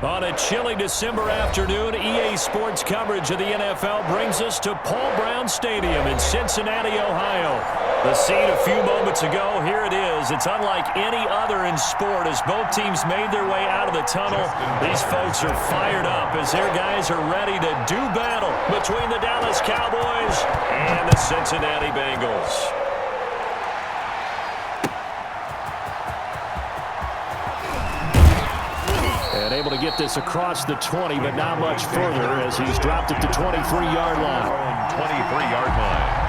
On a chilly December afternoon, EA Sports coverage of the NFL brings us to Paul Brown Stadium in Cincinnati, Ohio. The scene a few moments ago, here it is. It's unlike any other in sport as both teams made their way out of the tunnel. These folks are fired up as their guys are ready to do battle between the Dallas Cowboys and the Cincinnati Bengals. And able to get this across the 20, but not much further as he's dropped it to 23-yard line. 23-yard line.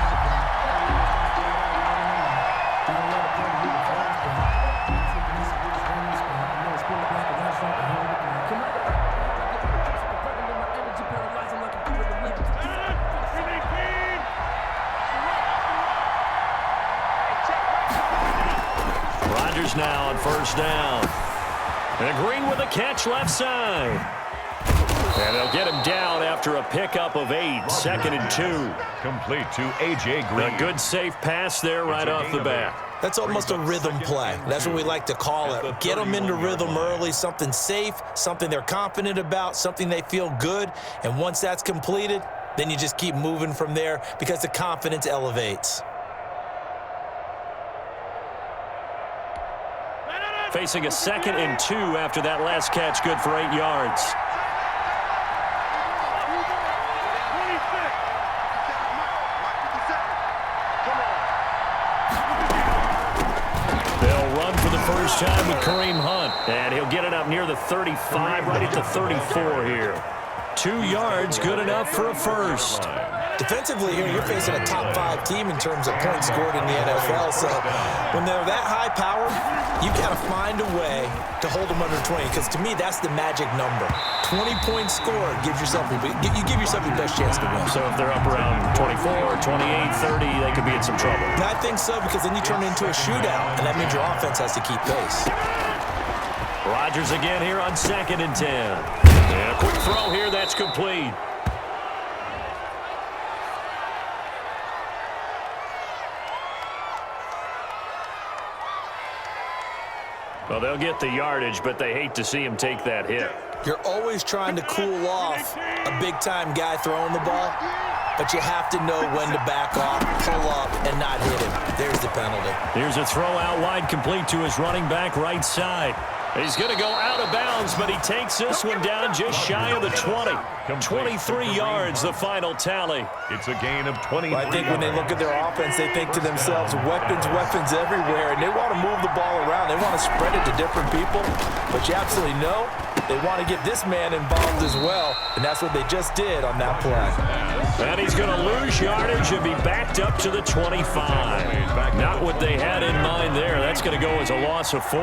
Rodgers now on first down. And Green with a catch left side. And they'll get him down after a pickup of 8, 2nd and 2. Complete to A.J. Green. A good safe pass there right off the bat. That's almost a rhythm play. That's what we like to call it. Get them into rhythm early, something safe, something they're confident about, something they feel good. And once that's completed, then you just keep moving from there because the confidence elevates. Facing a 2nd and 2 after that last catch, good for 8 yards. They'll run for the first time with Kareem Hunt, and he'll get it up near the 35, right at the 34 here. 2 yards, good enough for a first. Defensively here, you're facing a top-5 team in terms of points scored in the NFL. So when they're that high-powered, you've got to find a way to hold them under 20. Because to me, that's the magic number. 20 points scored gives yourself you give yourself your best chance to win. So if they're up around 24, 28, 30, they could be in some trouble. And I think so because then you turn it into a shootout, and that means your offense has to keep pace. Rodgers again here on 2nd and 10. And a quick throw here, that's complete. Well, they'll get the yardage, but they hate to see him take that hit. You're always trying to cool off a big-time guy throwing the ball, but you have to know when to back off, pull up, and not hit him. There's the penalty. Here's a throw out wide, complete to his running back right side. He's going to go out of bounds, but he takes this one down just shy of the 20. 23 yards, the final tally. It's a gain of 20. Well, I think when they look at their offense, they think to themselves, weapons everywhere, and they want to move the ball around. They want to spread it to different people, but you absolutely know they want to get this man involved as well, and that's what they just did on that play. And he's going to lose yardage and be backed up to the 25. Not what they had in mind there. That's going to go as a loss of 4.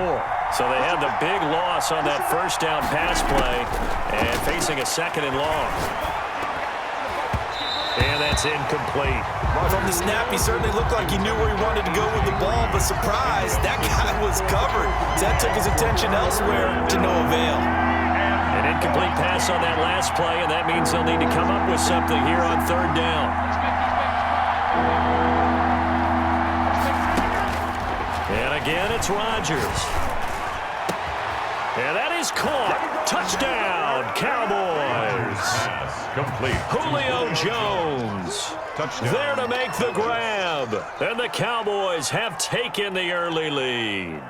So they had the big loss on that first down pass play and facing a 2nd and long. And that's incomplete. From the snap, he certainly looked like he knew where he wanted to go with the ball, but surprise, that guy was covered. So that took his attention elsewhere to no avail. An incomplete pass on that last play, and that means they'll need to come up with something here on 3rd down. And again, it's Rodgers. And that is caught. Touchdown, Cowboys. Complete. Julio Jones. Touchdown. There to make the grab. And the Cowboys have taken the early lead.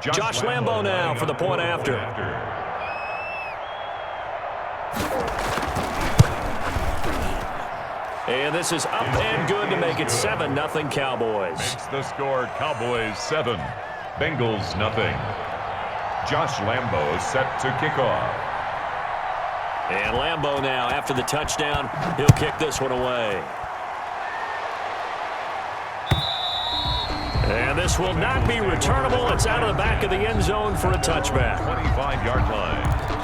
Josh Lambo now for the point after. And this is up and good to make it 7-0 Cowboys. Makes the score Cowboys 7, Bengals 0. Josh Lambo set to kick off. And Lambo now after the touchdown, he'll kick this one away. And this will not be returnable. It's out of the back of the end zone for a touchback. 25-yard line.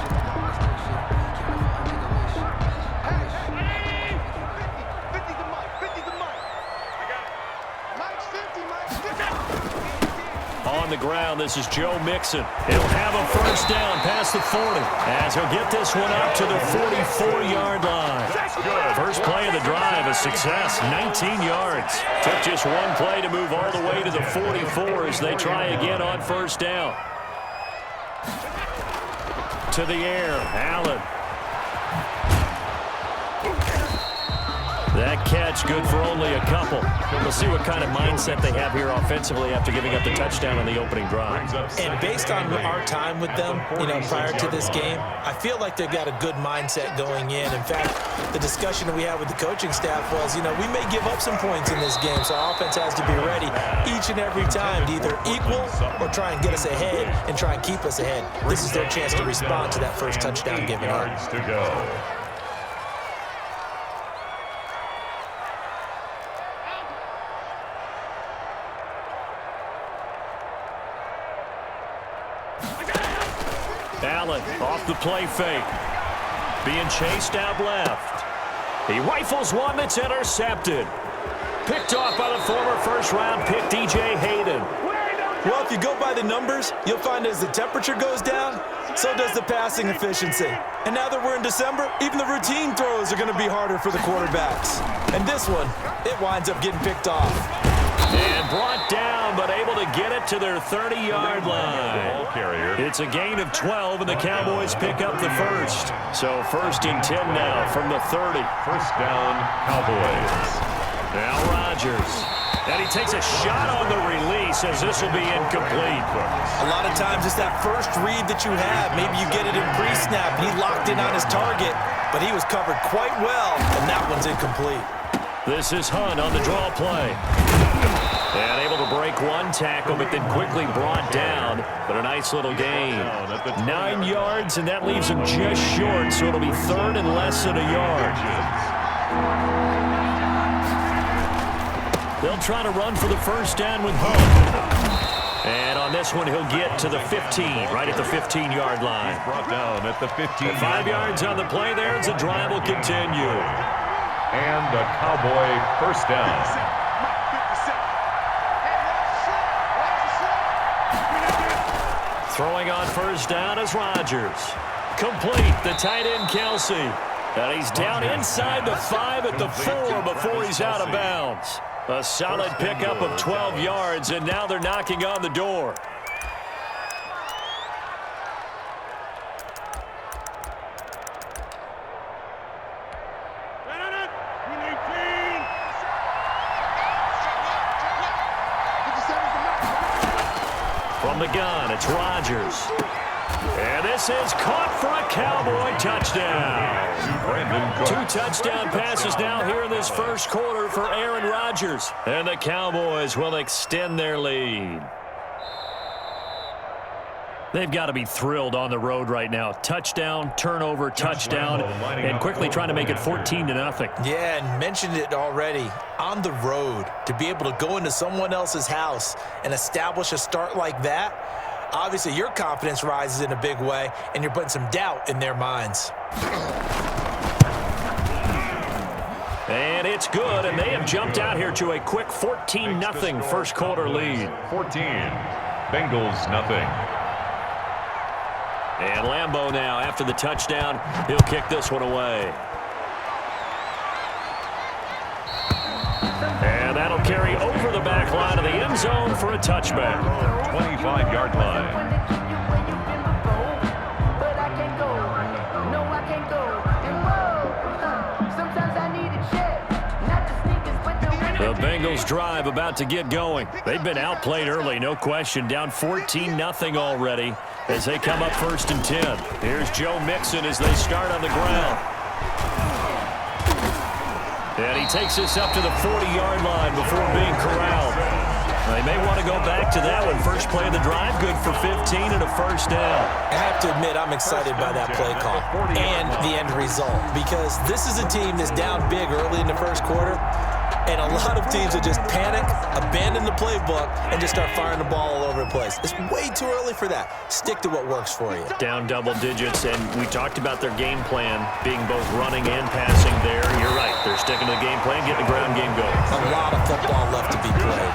On the ground. This is Joe Mixon. He'll have a first down past the 40 as he'll get this one up to the 44-yard line. First play of the drive, a success, 19 yards. Took just one play to move all the way to the 44 as they try again on first down. To the air, Allen. That catch good for only a couple. We'll see what kind of mindset they have here offensively after giving up the touchdown on the opening drive. And based on our time with them, prior to this game, I feel like they've got a good mindset going in. In fact, the discussion that we had with the coaching staff was, we may give up some points in this game, so our offense has to be ready each and every time to either equal or try and get us ahead and try and keep us ahead. This is their chance to respond to that first touchdown given up. To go. Allen off the play fake. Being chased out left. He rifles one that's intercepted. Picked off by the former first-round pick, DJ Hayden. Well, if you go by the numbers, you'll find as the temperature goes down, so does the passing efficiency. And now that we're in December, even the routine throws are going to be harder for the quarterbacks. And this one, it winds up getting picked off. And brought down, but able to get it to their 30-yard line. It's a gain of 12, and the Cowboys pick up the first. So first and 10 now from the 30. First down, Cowboys. Now Rodgers. And he takes a shot on the release as this will be incomplete. A lot of times it's that first read that you have. Maybe you get it in pre-snap, and he locked in on his target, but he was covered quite well, and that one's incomplete. This is Hunt on the draw play. And able to break one tackle, but then quickly brought down. But a nice little gain. 9 yards, and that leaves him just short, so it'll be third and less than a yard. They'll try to run for the first down with Hunt. And on this one, he'll get to the 15, right at the 15-yard line. He's brought down at the 15. 5 yards on the play there as the drive will continue. And a Cowboy first down. Throwing on first down is Rodgers. Complete, the tight end Kelsey. And he's down inside the 5 at the 4 before he's out of bounds. A solid pickup of 12 yards, and now they're knocking on the door. From the gun, it's Rodgers. And this is caught for a Cowboy touchdown. 2 touchdown passes now here in this first quarter for Aaron Rodgers. And the Cowboys will extend their lead. They've got to be thrilled on the road right now. Touchdown, turnover, touchdown, and quickly trying to make it 14-0. Yeah, and mentioned it already. On the road, to be able to go into someone else's house and establish a start like that, obviously your confidence rises in a big way, and you're putting some doubt in their minds. And it's good, and they have jumped out here to a quick 14-0 first quarter lead. 14, Bengals nothing. And Lambeau now, after the touchdown, he'll kick this one away. And that'll carry over the back line of the end zone for a touchback. 25-yard line. The Bengals drive about to get going. They've been outplayed early, no question. Down 14-0 already as they come up first and 10. Here's Joe Mixon as they start on the ground. And he takes this up to the 40-yard line before being corralled. They may want to go back to that one. First play of the drive, good for 15 and a first down. I have to admit, I'm excited by that play call and the end result, because this is a team that's down big early in the first quarter. And a lot of teams will just panic, abandon the playbook, and just start firing the ball all over the place. It's way too early for that. Stick to what works for you. Down double digits, and we talked about their game plan being both running and passing there. You're right. They're sticking to the game plan, getting the ground game going. A lot of football left to be played.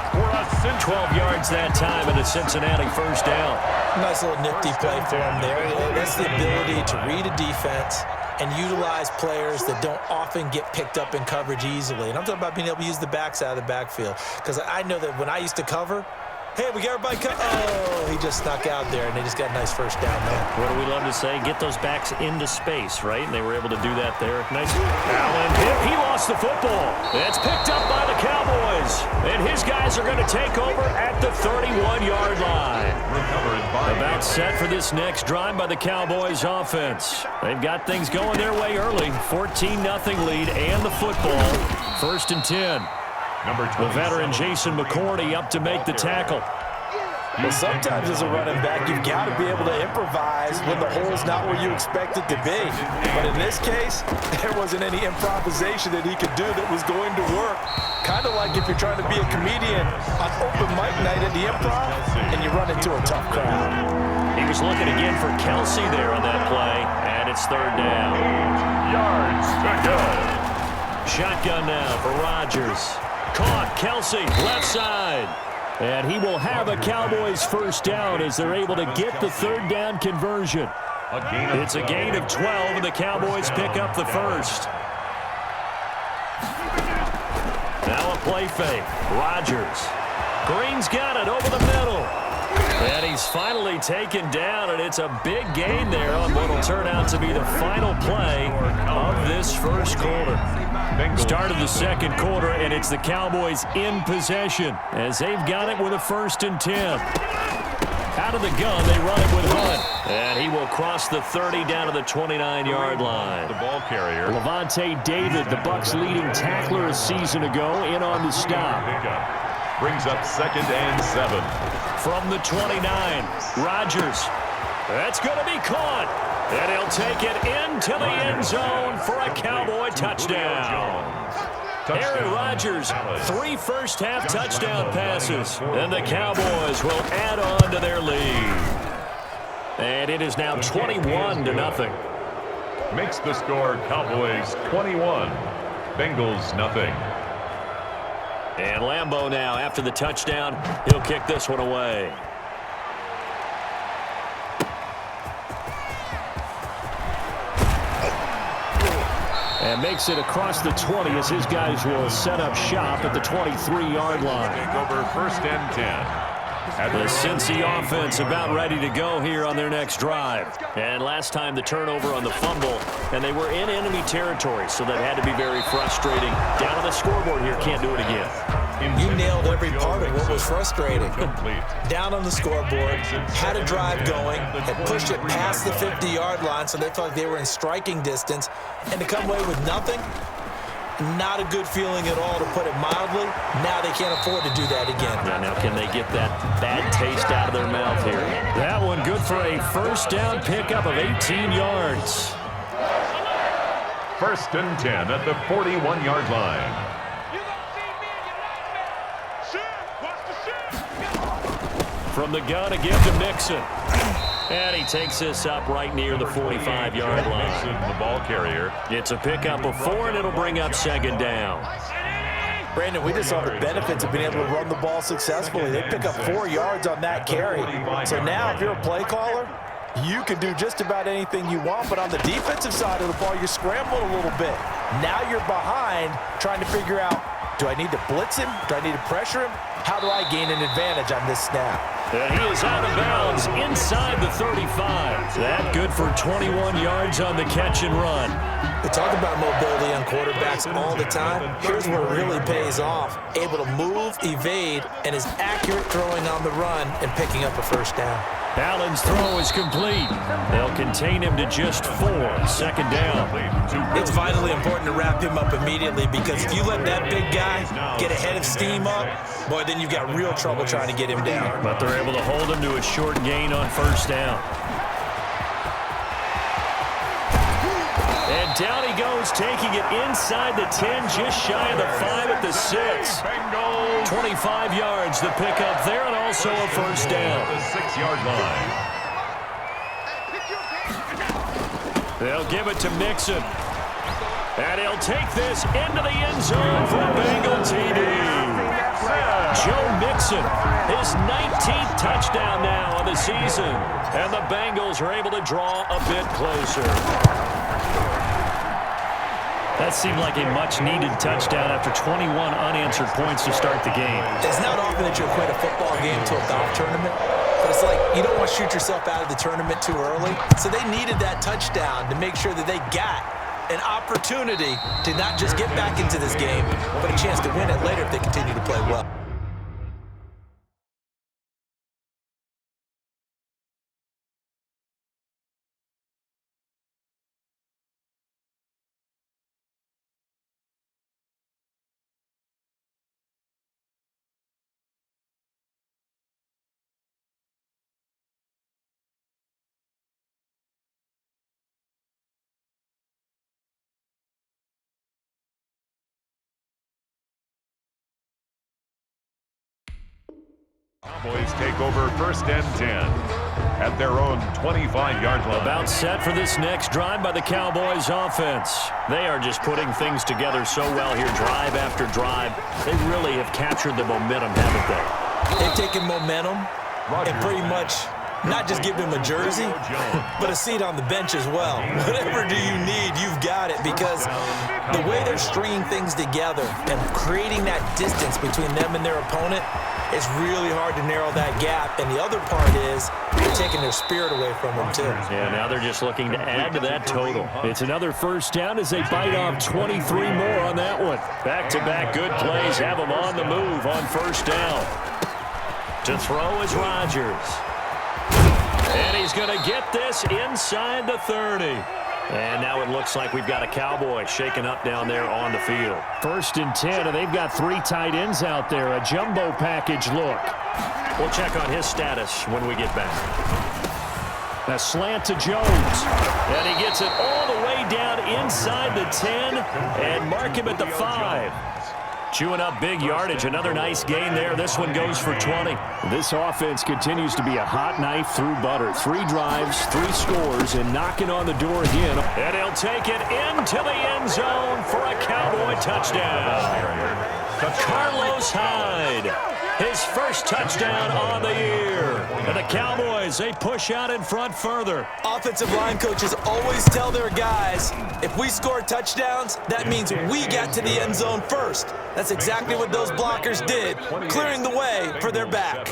12 yards that time, and a Cincinnati first down. Nice little nifty play for him there. That's the ability to read a defense and utilize players that don't often get picked up in coverage easily. And I'm talking about being able to use the backs out of the backfield. Because I know that when I used to cover, hey, we got everybody oh, he just snuck out there, and they just got a nice first down there. What do we love to say? Get those backs into space, right? And they were able to do that there. Nice. Allen hit. He lost the football. It's picked up by the Cowboys. And his guys are going to take over at the 31-yard line. About set for this next drive by the Cowboys offense. They've got things going their way early. 14-0 lead and the football. 1st and 10. The veteran Jason McCourty up to make the tackle. Well, sometimes as a running back, you've got to be able to improvise when the hole's not where you expect it to be. But in this case, there wasn't any improvisation that he could do that was going to work. Kind of like if you're trying to be a comedian on open mic night at the Improv and you run into a tough crowd. He was looking again for Kelsey there on that play, and it's 3rd down. 8 yards to go. Shotgun now for Rodgers. Caught, Kelsey, left side. And he will have a Cowboys first down as they're able to get the 3rd down conversion. It's a gain of 12, and the Cowboys pick up the first. Now a play fake. Rodgers. Green's got it over the middle. And he's finally taken down, and it's a big gain there on what will turn out to be the final play of this first quarter. Start of the second quarter, and it's the Cowboys in possession as they've got it with a 1st and 10. Out of the gun, they run it with Hunt. And he will cross the 30 down to the 29-yard line. The ball carrier. Levante David, the Bucs' leading tackler a season ago, in on the stop. Brings up 2nd and 7. From the 29, Rodgers. That's going to be caught. And he'll take it into the end zone for a Cowboy touchdown. Aaron Rodgers, 3 first-half touchdown passes. And the Cowboys will add on to their lead. And it is now 21-0. Makes the score Cowboys 21, Bengals nothing. And Lambeau now, after the touchdown, he'll kick this one away. And makes it across the 20 as his guys will set up shop at the 23-yard line. Take over 1st and 10. The Cincy offense about ready to go here on their next drive. And last time the turnover on the fumble, and they were in enemy territory, so that had to be very frustrating. Down on the scoreboard here, can't do it again. You nailed every part of what was frustrating. Down on the scoreboard, had a drive going, had pushed it past the 50-yard line, so they felt like they were in striking distance, and to come away with nothing, not a good feeling at all, to put it mildly. Now they can't afford to do that again. Yeah, now can they get that bad taste out of their mouth here? That one good for a first down pickup of 18 yards. 1st and 10 at the 41-yard line. From the gun again to Mixon. And he takes this up right near the 45-yard line. Mixon, the ball carrier. It's a pickup of 4, and it'll bring up 2nd down. Brandon, we just saw the benefits of being able to run the ball successfully. They pick up 4 yards on that carry. So now if you're a play caller, you can do just about anything you want, but on the defensive side of the ball, you're scrambling a little bit. Now you're behind trying to figure out, do I need to blitz him? Do I need to pressure him? How do I gain an advantage on this snap? And he is out of bounds inside the 35. That good for 21 yards on the catch and run. We talk about mobility on quarterbacks all the time. Here's where it really pays off. Able to move, evade, and is accurate throwing on the run and picking up a first down. Allen's throw is complete. They'll contain him to just 4. 2nd down. It's vitally important to wrap him up immediately, because if you let that big guy get ahead of steam up, boy, then you've got real trouble trying to get him down. But they're able to hold him to a short gain on 1st down. And Down he goes, taking it inside the 10, just shy of the 5 at the 6. 25 yards the pickup there, and also a first down. The 6-yard line. They'll give it to Mixon. And he'll take this into the end zone for a Bengal TD. Joe Mixon, his 19th touchdown now of the season. And the Bengals are able to draw a bit closer. That seemed like a much-needed touchdown after 21 unanswered points to start the game. It's not often that you equate a football game to a golf tournament, but it's like you don't want to shoot yourself out of the tournament too early. So they needed that touchdown to make sure that they got an opportunity to not just get back into this game, but a chance to win it later if they continue to play well. Cowboys take over first and 10 at their own 25-yard line. About set for this next drive by the Cowboys offense. They are just putting things together so well here, drive after drive. They really have captured the momentum, haven't they? They've taken momentum and pretty much not just give him a jersey, but a seat on the bench as well. Whatever do you need, you've got it, because the way they're stringing things together and creating that distance between them and their opponent, it's really hard to narrow that gap. And the other part is they're taking their spirit away from them, too. Yeah, now they're just looking to add to that total. It's another first down as they bite off 23 more on that one. Back-to-back good plays have them on the move on first down. To throw is Rodgers. And he's going to get this inside the 30. And now it looks like we've got a Cowboy shaking up down there on the field. First and 10, and they've got 3 tight ends out there. A jumbo package look. We'll check on his status when we get back. A slant to Jones. And he gets it all the way down inside the 10 and mark him at the 5. Chewing up big yardage. Another nice gain there. This one goes for 20. This offense continues to be a hot knife through butter. 3 drives, 3 scores, and knocking on the door again. And he'll take it into the end zone for a Cowboy touchdown. Carlos Hyde, his first touchdown on the year. And the Cowboys, they push out in front further. Offensive line coaches always tell their guys, if we score touchdowns, that means we got to the end zone first. That's exactly what those blockers did, clearing the way for their back.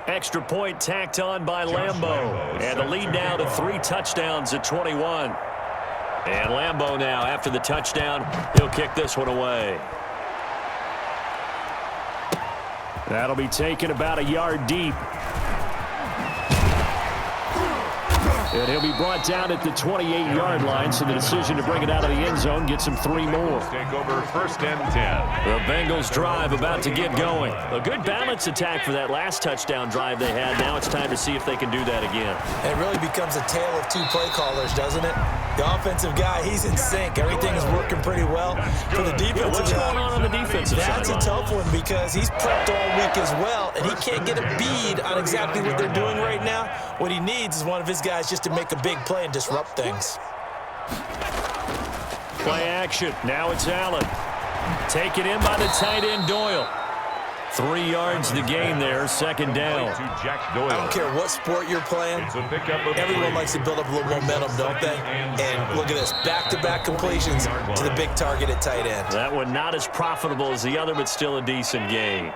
Extra point tacked on by Lambeau. And the lead now to 3 touchdowns at 21. And Lambeau now, after the touchdown, he'll kick this one away. That'll be taken about a yard deep. And he'll be brought down at the 28-yard line, so the decision to bring it out of the end zone gets him 3 more. Take over first and 10. The Bengals drive about to get going. A good balance attack for that last touchdown drive they had. Now it's time to see if they can do that again. It really becomes a tale of 2 play callers, doesn't it? The offensive guy, he's in sync. Everything is working pretty well. For the defensive what's going on the defensive side? That's a tough one because he's prepped all week as well, and he can't get a bead on exactly what they're doing right now. What he needs is one of his guys just to make a big play and disrupt things. Play action. Now it's Allen. Taken in by the tight end Doyle. 3 yards the gain there, second down. I don't care what sport you're playing. Everyone likes to build up a little momentum, don't they? And look at this, back-to-back completions to the big target at tight end. That one not as profitable as the other, but still a decent gain.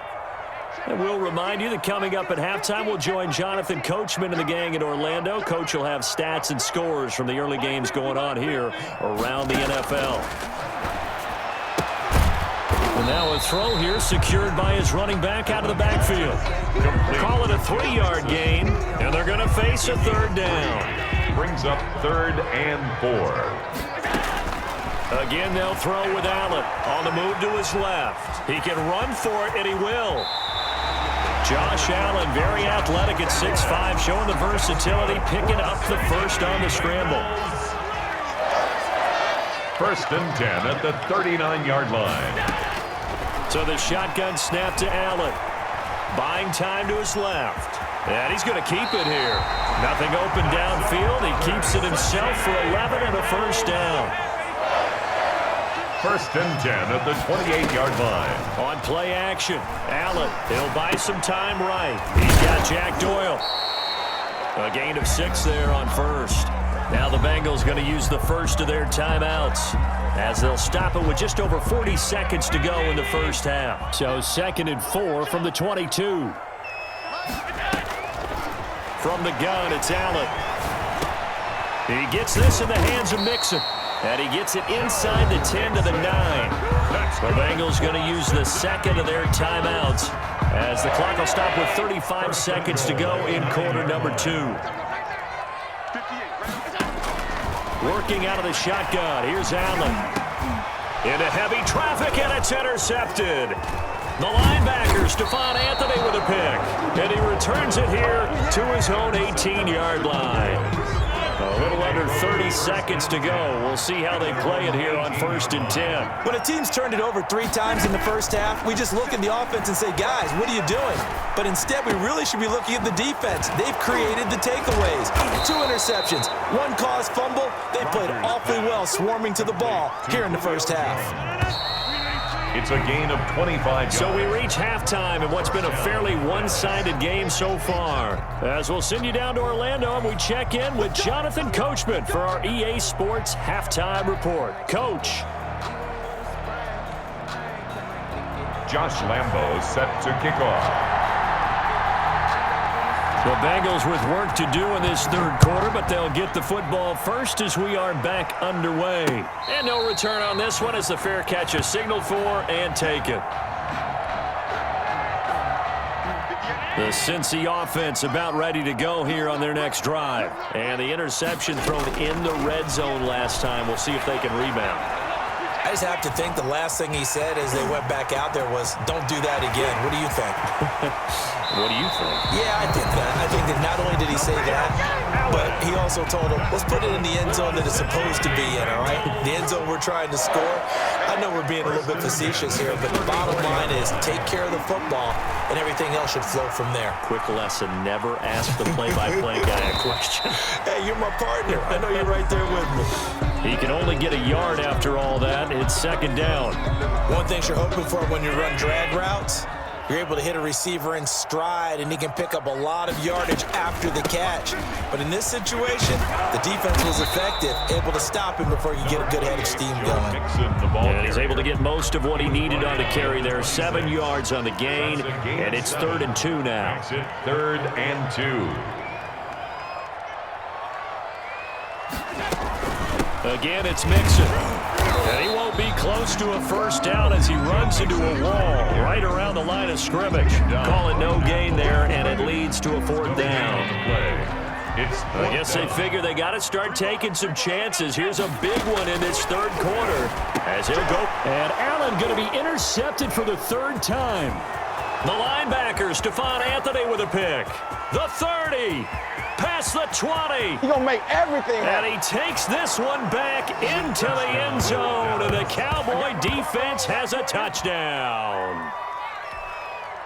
And we'll remind you that coming up at halftime, we'll join Jonathan Coachman and the gang in Orlando. Coach will have stats and scores from the early games going on here around the NFL. And now a throw here secured by his running back out of the backfield. Call it a 3-yard gain, and they're going to face a third down. Brings up 3rd and 4. Again, they'll throw with Allen on the move to his left. He can run for it, and he will. Josh Allen, very athletic at 6'5", showing the versatility, picking up the first on the scramble. First and 10 at the 39-yard line. So the shotgun snap to Allen. Buying time to his left. And he's going to keep it here. Nothing open downfield. He keeps it himself for 11 and a first down. First and 10 at the 28-yard line. On play action, Allen, he'll buy some time right. He's got Jack Doyle. A gain of 6 there on first. Now the Bengals going to use the first of their timeouts as they'll stop it with just over 40 seconds to go in the first half. So 2nd and 4 from the 22. From the gun, it's Allen. He gets this in the hands of Mixon. And he gets it inside the 10 to the 9. The Bengals going to use the second of their timeouts as the clock will stop with 35 seconds to go in quarter number 2. Working out of the shotgun. Here's Allen. Into heavy traffic, and it's intercepted. The linebacker, Stephon Anthony, with a pick. And he returns it here to his own 18-yard line. A little under 30 seconds to go. We'll see how they play it here on 1st and 10. When a team's turned it over 3 times in the first half, we just look at the offense and say, guys, what are you doing? But instead, we really should be looking at the defense. They've created the takeaways. 2 interceptions, 1 caused fumble. They played awfully well swarming to the ball here in the first half. It's a gain of 25 yards. So we reach halftime in what's been a fairly one-sided game so far. As we'll send you down to Orlando and we check in with Jonathan Coachman for our EA Sports Halftime Report. Coach. Josh Lambo set to kick off. The Bengals with work to do in this 3rd quarter, but they'll get the football first as we are back underway. And no return on this one as the fair catch is signaled for and taken. The Cincy offense about ready to go here on their next drive. And the interception thrown in the red zone last time. We'll see if they can rebound. I just have to think the last thing he said as they went back out there was, don't do that again. What do you think? What do you think? Yeah, I think that. I think that not only did he say that, but he also told him, let's put it in the end zone that it's supposed to be in, all right? The end zone we're trying to score. I know we're being a little bit facetious here, but the bottom line is take care of the football, and everything else should flow from there. Quick lesson, never ask the play-by-play guy a question. Hey, you're my partner. I know you're right there with me. He can only get a yard after all that. It's 2nd down. One thing you're hoping for when you run drag routes, you're able to hit a receiver in stride, and he can pick up a lot of yardage after the catch. But in this situation, the defense was effective, able to stop him before you get a good head of steam going. And he's able to get most of what he needed on the carry there. 7 yards on the gain, and it's 3rd and 2 now. 3rd and 2. Again, it's Mixon. And he won't be close to a first down as he runs into a wall right around the line of scrimmage. Call it no gain there, and it leads to a 4th down. I guess they figure they got to start taking some chances. Here's a big one in this 3rd quarter as he'll go. And Allen going to be intercepted for the 3rd time. The linebacker, Stephon Anthony, with a pick. The 30. Past the 20. He's going to make everything happen. And he takes this one back into the end zone. And the Cowboy defense has a touchdown.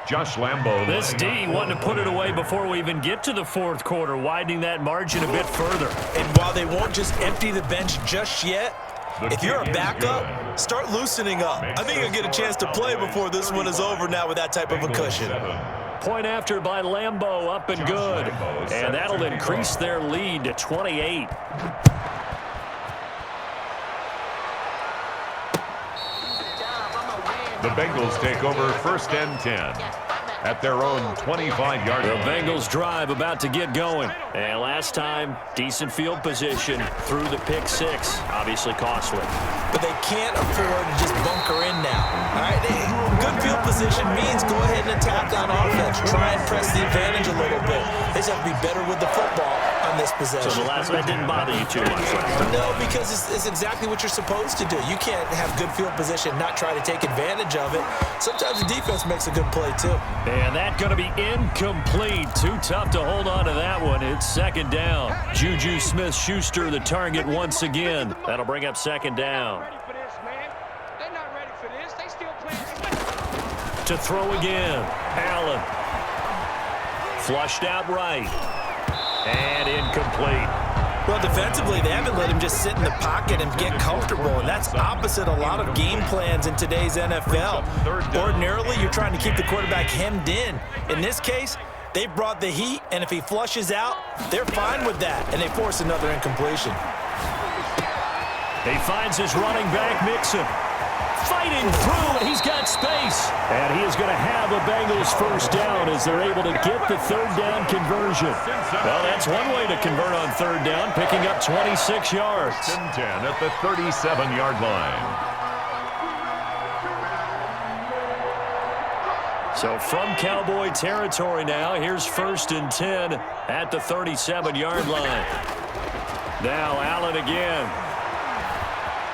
Josh Lambo. This D wanting to put it away before we even get to the 4th quarter, widening that margin a bit further. And while they won't just empty the bench just yet, if you're a backup, start loosening up. I think you'll get a chance to play before this one is over now with that type of a cushion. Point after by Lambo, up and good. And that'll increase their lead to 28. The Bengals take over 1st and 10 at their own 25-yard line. The Bengals drive about to get going. And last time, decent field position through the pick 6. Obviously costly. But they can't afford to just bunker in now. All right, good field position means go ahead and attack on offense. Try and press the advantage a little bit. They just have to be better with the football on this possession. So that didn't bother you too much, right? No, because it's exactly what you're supposed to do. You can't have good field position, not try to take advantage of it. Sometimes the defense makes a good play, too. And that's going to be incomplete. Too tough to hold on to that one. It's second down. Juju Smith-Schuster, the target once again. That'll bring up second down. To throw again. Allen. Flushed out right. And incomplete. Well, defensively, they haven't let him just sit in the pocket and get comfortable, and that's opposite a lot of game plans in today's NFL. Ordinarily, you're trying to keep the quarterback hemmed in. In this case, they brought the heat, and if he flushes out, they're fine with that, and they force another incompletion. He finds his running back, Mixon. Fighting through, and he's got space. And he is going to have a Bengals first down as they're able to get the third down conversion. Well, that's one way to convert on third down, picking up 26 yards. 10 at the 37-yard line. So from Cowboy territory now, here's 1st and 10 at the 37-yard line. Now Allen again.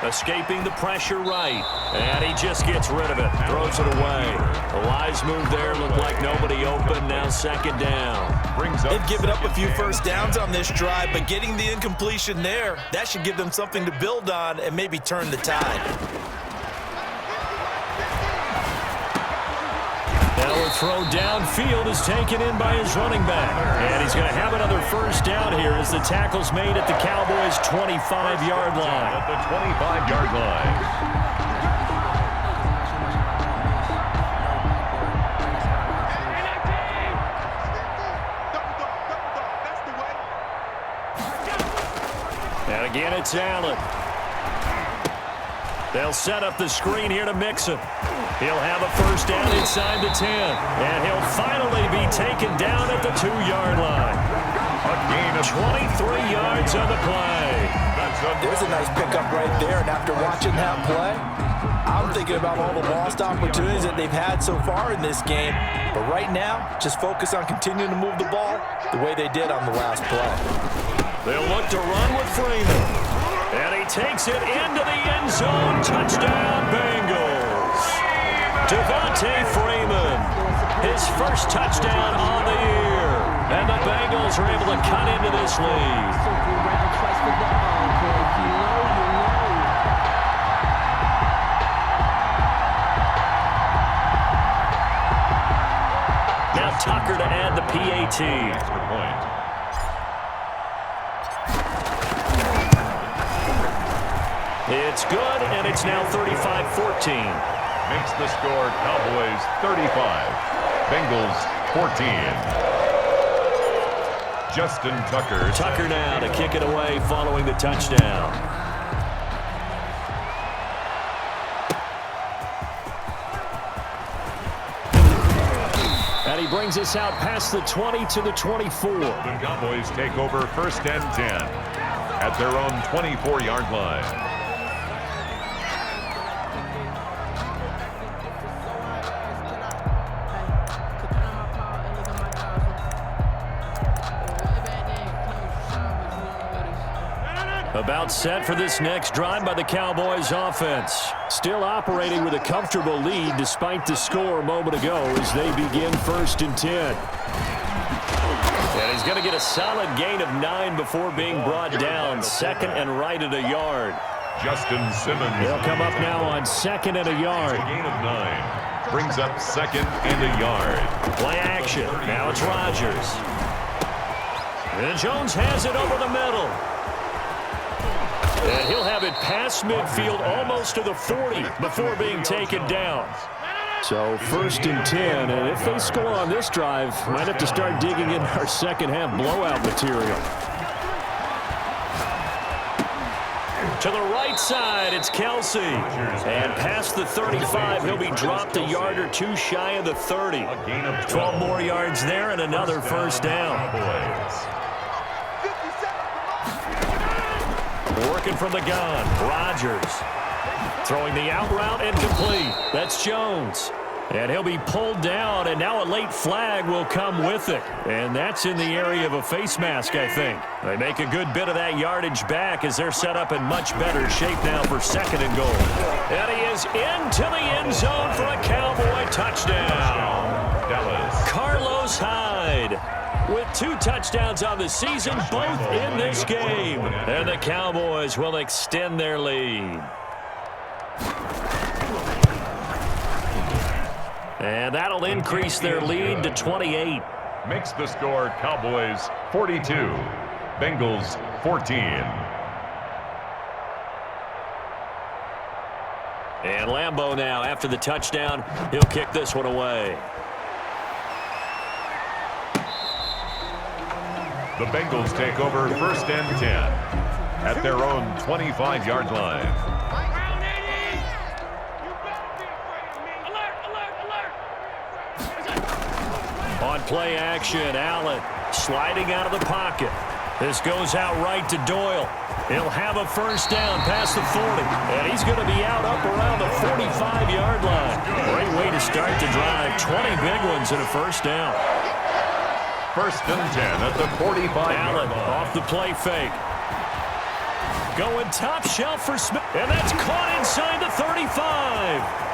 Escaping the pressure right. And he just gets rid of it. Throws it away. The wise move there. Looked like nobody open. Now second down. They've given up a few first downs on this drive, but getting the incompletion there, that should give them something to build on and maybe turn the tide. Now a throw downfield is taken in by his running back. And he's going to have another first down here as the tackle's made at the Cowboys' 25-yard line. At the 25-yard line. And again, it's Allen. They'll set up the screen here to Mixon. He'll have a first down inside the 10. And he'll finally be taken down at the 2-yard line. A gain of 23 yards on the play. There's a nice pickup right there, and after watching that play, I'm thinking about all the lost opportunities that they've had so far in this game. But right now, just focus on continuing to move the ball the way they did on the last play. They'll look to run with Freeman. And he takes it into the end zone. Touchdown, Bengals. Devontae Freeman, his first touchdown on the year. And the Bengals are able to cut into this lead. Now Tucker to add the PAT. extra point. It's good, and it's now 35-14. Makes the score Cowboys 35, Bengals 14. Justin Tucker. Tucker now to kick it away following the touchdown. And he brings us out past the 20 to the 24. The Cowboys take over 1st and 10 at their own 24-yard line. About set for this next drive by the Cowboys offense. Still operating with a comfortable lead despite the score a moment ago as they begin 1st and 10. And he's going to get a solid gain of 9 before being brought down. 2nd and right at a yard. Justin Simmons. They'll come up now on 2nd and a yard. A gain of 9. Brings up 2nd and a yard. Play action. Now it's Rodgers. And Jones has it over the middle. And he'll have it past midfield almost to the 40 before being taken down. So 1st and 10, and if they score on this drive, might have to start digging in our second half blowout material. To the right side, it's Kelsey. And past the 35, he'll be dropped a yard or two shy of the 30. 12 more yards there and another first down. Working from the gun, Rodgers. Throwing the out route and complete. That's Jones. And he'll be pulled down, and now a late flag will come with it. And that's in the area of a face mask, I think. They make a good bit of that yardage back as they're set up in much better shape now for 2nd and goal. And he is into the end zone for a Cowboy touchdown. Dallas. Carlos Hyde with 2 touchdowns on the season, both in this game. And the Cowboys will extend their lead. And that'll increase their lead to 28. Makes the score Cowboys 42, Bengals 14. And Lambeau now, after the touchdown, he'll kick this one away. The Bengals take over 1st and 10 at their own 25-yard line. On play action, Allen sliding out of the pocket. This goes out right to Doyle. He'll have a 1st down past the 40. And he's going to be out up around the 45-yard line. Great way to start the drive. 20 big ones and a 1st down. 1st and 10 at the 45-yard Allen line. off the play fake. Going top shelf for Smith. And that's caught inside the 35.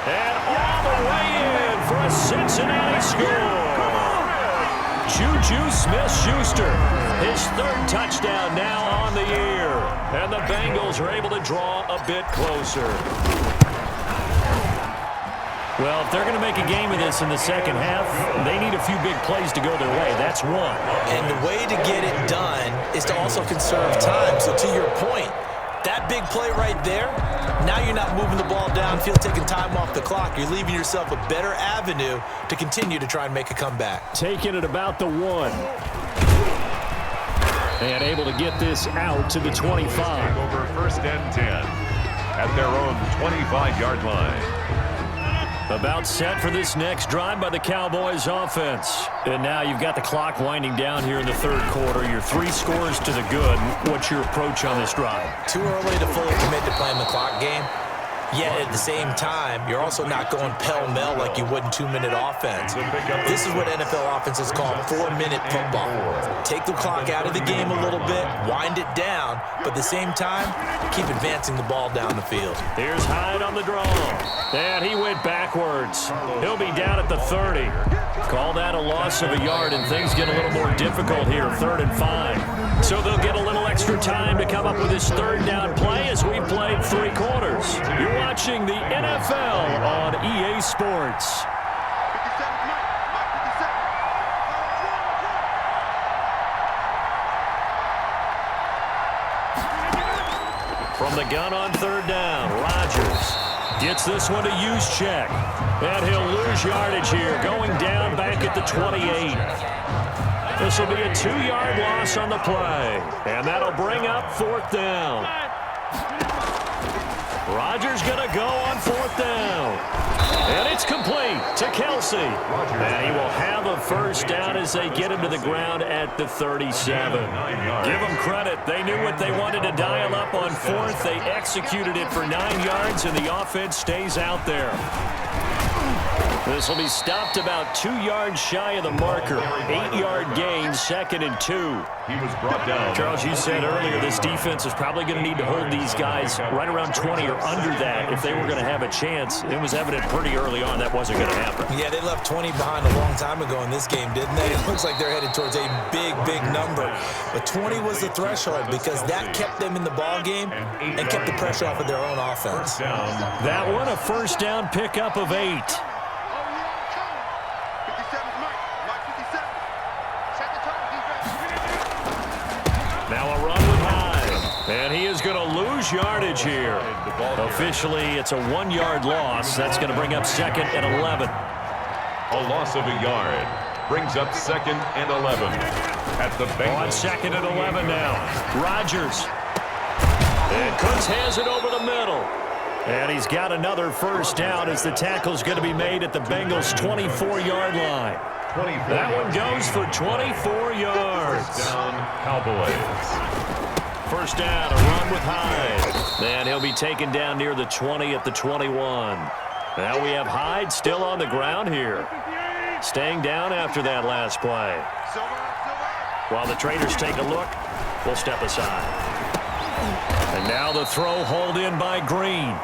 And all the way in for a Cincinnati score. Juju Smith-Schuster, his 3rd touchdown now on the year. And the Bengals are able to draw a bit closer. Well, if they're going to make a game of this in the 2nd half, they need a few big plays to go their way. That's one. And the way to get it done is to also conserve time. So to your point, that big play right there, now you're not moving the ball downfield, taking time off the clock. You're leaving yourself a better avenue to continue to try and make a comeback. Taking it about the 1. And able to get this out to the 25. Over 1st and 10 at their own 25-yard line. About set for this next drive by the Cowboys offense. And now you've got the clock winding down here in the 3rd quarter. Your 3 scores to the good. What's your approach on this drive? Too early to fully commit to playing the clock game. Yet at the same time, you're also not going pell-mell like you would in 2-minute offense. This is what NFL offenses call 4-minute football. Take the clock out of the game a little bit, wind it down, but at the same time, keep advancing the ball down the field. Here's Hyde on the draw. And he went backwards. He'll be down at the 30. Call that a loss of a yard, and things get a little more difficult here, 3rd and 5. So they'll get a little extra time to come up with this 3rd down play as we played 3 quarters. You're watching the NFL on EA Sports. From the gun on 3rd down, Rodgers gets this one to Juszczyk. And he'll lose yardage here, going down back at the 28. This will be a 2-yard loss on the play. And that'll bring up 4th down. Rodgers going to go on 4th down. And it's complete to Kelsey. And he will have a 1st down as they get him to the ground at the 37. Give them credit. They knew what they wanted to dial up on 4th. They executed it for 9 yards, and the offense stays out there. This will be stopped about 2 yards shy of the marker. 8-yard gain, 2nd and 2. He was brought down. Charles, you said earlier this defense is probably going to need to hold these guys right around 20 or under that if they were going to have a chance. It was evident pretty early on that wasn't going to happen. Yeah, they left 20 behind a long time ago in this game, didn't they? It looks like they're headed towards a big, big number. But 20 was the threshold because that kept them in the ball game and kept the pressure off of their own offense. That one, a 1st down pickup of 8. Now a run with Hyde. And he is going to lose yardage here. Officially, it's a 1-yard loss. That's going to bring up 2nd and 11. A loss of a yard brings up 2nd and 11 at the Bengals. On 2nd and 11 now. Rodgers. And Cooks has it over the middle. And he's got another 1st down as the tackle's going to be made at the Bengals' 24-yard line. That one goes for 24 yards. 1st down, Cowboys. 1st down, a run with Hyde. And he'll be taken down near the 20 at the 21. Now we have Hyde still on the ground here. Staying down after that last play. While the traders take a look, we'll step aside. And now the throw hauled in by Green.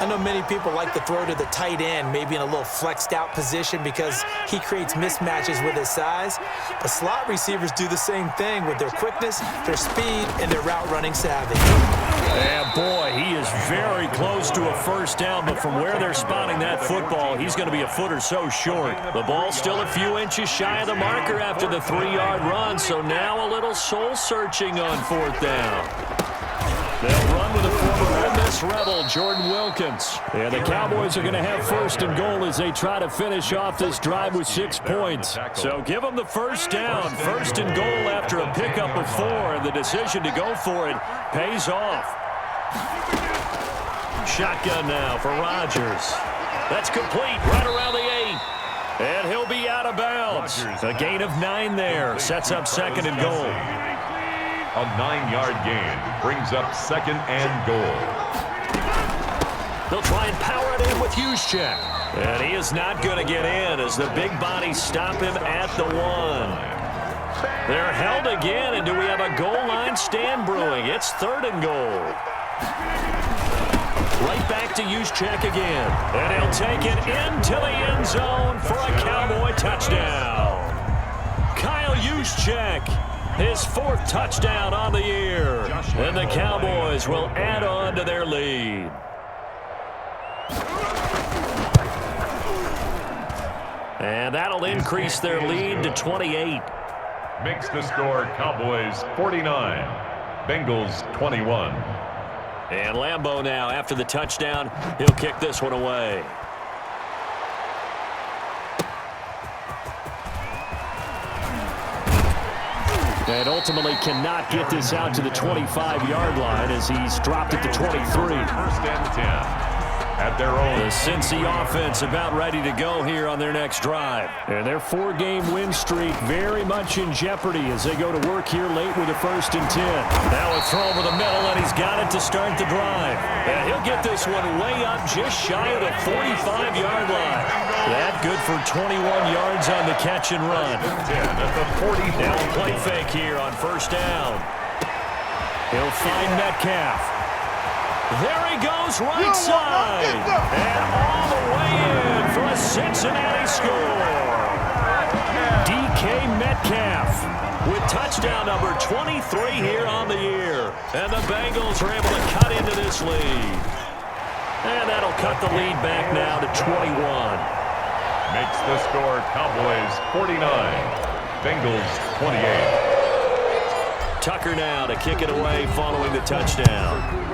I know many people like to throw to the tight end, maybe in a little flexed out position because he creates mismatches with his size. But slot receivers do the same thing with their quickness, their speed, and their route running savvy. And boy, he is very close to a first down, but from where they're spotting that football, he's going to be a foot or so short. The ball's still a few inches shy of the marker after the 3-yard run, so now a little soul-searching on fourth down. They'll run with a former Ole Miss Rebel, Jordan Wilkins. And the Cowboys are going to have first and goal as they try to finish off this drive with 6 points. So give them the first down. First and goal after a pickup of 4, and the decision to go for it pays off. Shotgun now for Rodgers. That's complete right around the 8. And he'll be out of bounds. A gain of 9 there. Sets up second and goal. A 9-yard gain brings up second and goal. They'll try and power it in with Juszczyk. And he is not going to get in as the big bodies stop him at the 1. They're held again, and do we have a goal line stand brewing? It's third and goal. Right back to Juszczyk again. And he'll take it into the end zone for a Cowboy touchdown. Kyle Juszczyk, his 4th touchdown on the year. And the Cowboys will add on to their lead. And that'll increase their lead to 28. Makes the score Cowboys 49, Bengals 21. And Lambeau now, after the touchdown, he'll kick this one away. And ultimately cannot get this out to the 25-yard line as he's dropped it to 23. First and 10. At their own. The Cincy offense about ready to go here on their next drive. And their 4-game win streak very much in jeopardy as they go to work here late with a first and 10. Now a throw over the middle, and he's got it to start the drive. And he'll get this one way up just shy of the 45-yard line. That good for 21 yards on the catch and run. 10 at the 40. Now a play fake here on first down. He'll find Metcalf. There he goes, right side. And all the way in for a Cincinnati score. DK Metcalf with touchdown number 23 here on the year. And the Bengals are able to cut into this lead. And that'll cut the lead back now to 21. Makes the score Cowboys 49, Bengals 28. Tucker now to kick it away following the touchdown.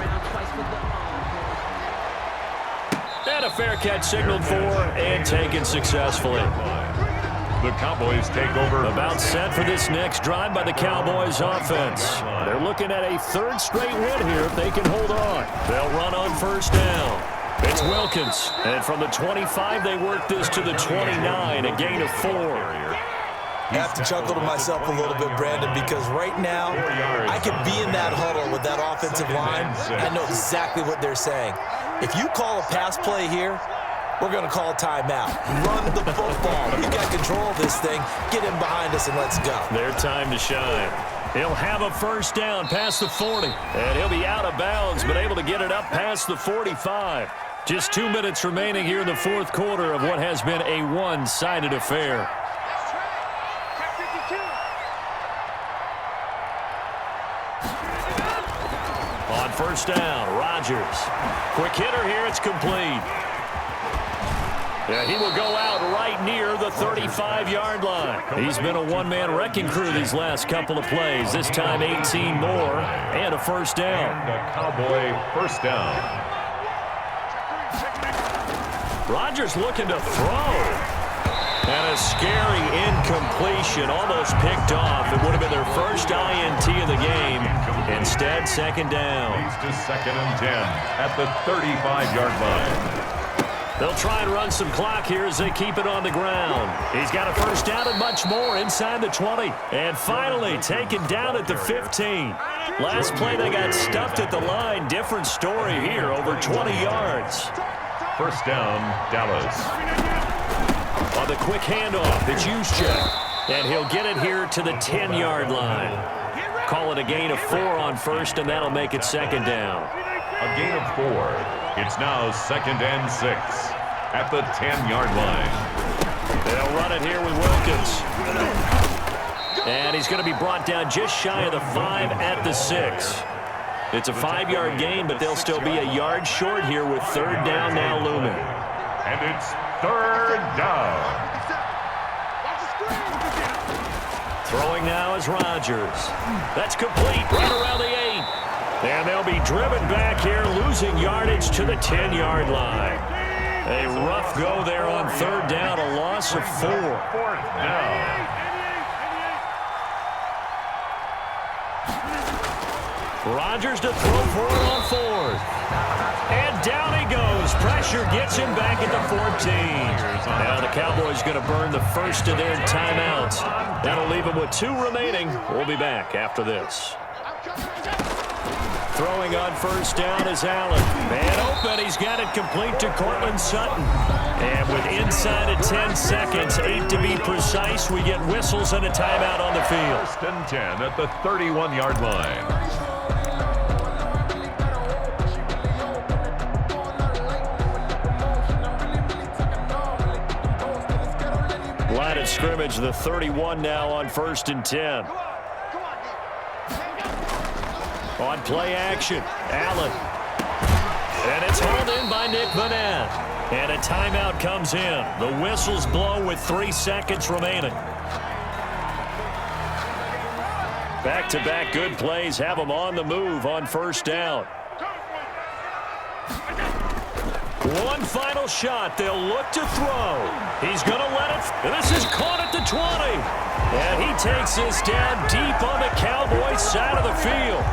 And a fair catch signaled for and taken successfully. The Cowboys take over. About set for this next drive by the Cowboys offense. They're looking at a 3rd straight win here if they can hold on. They'll run on first down. It's Wilkins. And from the 25, they work this to the 29, a gain of 4. I have to chuckle to myself a little bit, Brandon, because right now I could be in that huddle with that offensive line. I know exactly what they're saying. If you call a pass play here, we're going to call a timeout. Run the football. You got control of this thing. Get in behind us and let's go. Their time to shine. He'll have a first down past the 40. And he'll be out of bounds, but able to get it up past the 45. Just 2 minutes remaining here in the 4th quarter of what has been a one-sided affair. On first down, Rodgers. Quick hitter here, it's complete. Yeah, he will go out right near the 35-yard line. He's been a one-man wrecking crew these last couple of plays. This time 18 more and a first down. The Cowboy first down. Rodgers looking to throw. And a scary incompletion, almost picked off. It would have been their first INT of the game. Instead, second down. Leads to second and 10 at the 35-yard line. They'll try and run some clock here as they keep it on the ground. He's got a first down and much more inside the 20. And finally taken down at the 15. Last play they got stuffed at the line. Different story here, over 20 yards. First down, Dallas. On the quick handoff, it's Juszczyk. And he'll get it here to the 10-yard line. Call it a gain of 4 on first, and that'll make it second down. A gain of 4. It's now 2nd and 6 at the 10-yard line. They'll run it here with Wilkins. And he's going to be brought down just shy of the 5 at the 6. It's a 5-yard gain, but they'll still be a yard short here with 3rd down now looming. And it's 3rd down. Throwing now is Rodgers. That's complete right around the 8. And they'll be driven back here, losing yardage to the 10-yard line. A rough go there on 3rd down, a loss of 4. 4th down. Rodgers to throw for it on 4th. And down he goes. Pressure gets him back at the 14. Now the Cowboys going to burn the first of their timeouts. That'll leave them with 2 remaining. We'll be back after this. Throwing on first down is Allen. Man open. He's got it complete to Cortland Sutton. And with inside of 10 seconds, 8 to be precise, we get whistles and a timeout on the field. 1st and 10 at the 31-yard line. Line of scrimmage, the 31 now on 1st and 10. On play action, Allen. And it's hauled in by Nick Vanette. And a timeout comes in. The whistles blow with 3 seconds remaining. Back-to-back good plays have them on the move on 1st down. One final shot. They'll look to throw. He's going to let it. This is caught at the 20. And he takes this down deep on the Cowboys side of the field.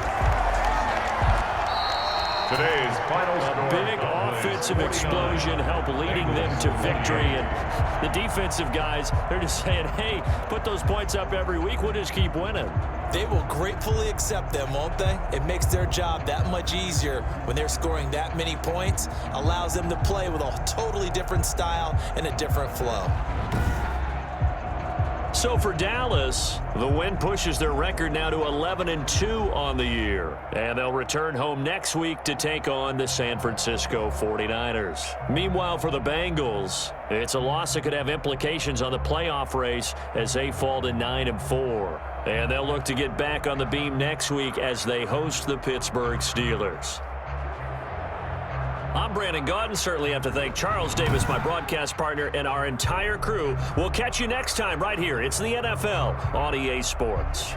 Today's final score. Big offensive explosion help leading them to victory. And the defensive guys, they're just saying, hey, put those points up every week. We'll just keep winning. They will gratefully accept them, won't they? It makes their job that much easier when they're scoring that many points. Allows them to play with a totally different style and a different flow. So for Dallas, the win pushes their record now to 11-2 on the year. And they'll return home next week to take on the San Francisco 49ers. Meanwhile, for the Bengals, it's a loss that could have implications on the playoff race as they fall to 9-4. And they'll look to get back on the beam next week as they host the Pittsburgh Steelers. I'm Brandon Gaudin. Certainly have to thank Charles Davis, my broadcast partner, and our entire crew. We'll catch you next time right here. It's the NFL on EA Sports.